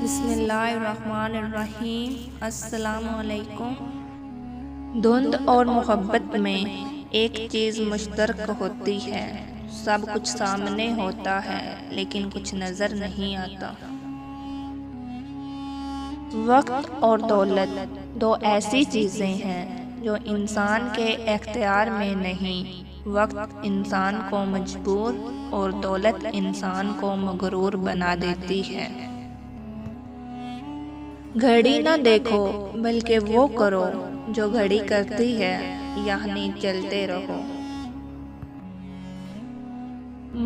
بسم اللہ الرحمن الرحیم۔ السلام علیکم۔ دھند اور محبت میں ایک چیز مشترک ہوتی ہے، سب کچھ سامنے ہوتا ہے لیکن کچھ نظر نہیں آتا۔ وقت اور دولت دو ایسی چیزیں ہیں جو انسان کے اختیار میں نہیں۔ وقت انسان کو مجبور اور دولت انسان کو مغرور بنا دیتی ہے۔ گھڑی نہ دیکھو بلکہ وہ کرو جو گھڑی کرتی ہے، یعنی چلتے رہو۔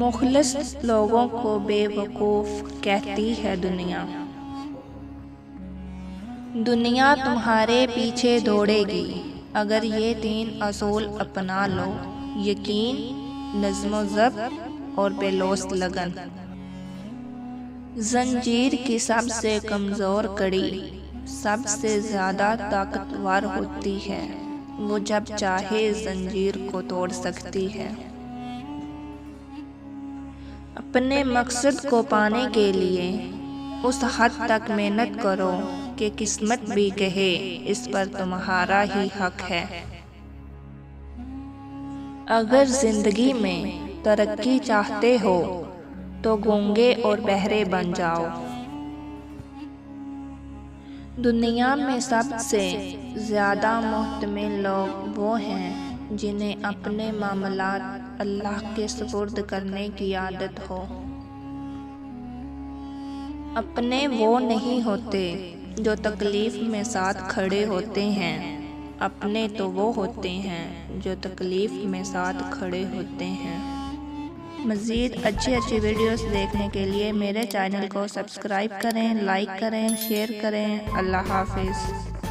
مخلص لوگوں کو بے وقوف کہتی ہے دنیا۔ دنیا تمہارے پیچھے دوڑے گی اگر یہ 3 اصول اپنا لو: یقین، نظم و ضبط اور بے لوث لگن۔ زنجیر کی سب سے کمزور کڑی سب سے زیادہ طاقتور ہوتی ہے، وہ جب چاہے زنجیر کو توڑ سکتی ہے۔ اپنے مقصد کو پانے کے لیے اس حد تک محنت کرو کہ قسمت بھی کہے اس پر تمہارا ہی حق ہے۔ اگر زندگی میں ترقی چاہتے ہو تو گونگے اور بہرے بن جاؤ۔ دنیا میں سب سے زیادہ محتمل لوگ وہ ہیں جنہیں اپنے معاملات اللہ کے سپرد کرنے کی عادت ہو۔ اپنے وہ نہیں ہوتے جو تکلیف میں ساتھ کھڑے ہوتے ہیں، اپنے تو وہ ہوتے ہیں جو تکلیف میں ساتھ کھڑے ہوتے ہیں۔ مزید اچھی ویڈیوز دیکھنے کے لیے میرے چینل کو سبسکرائب کریں، لائک کریں، شیئر کریں۔ اللہ حافظ۔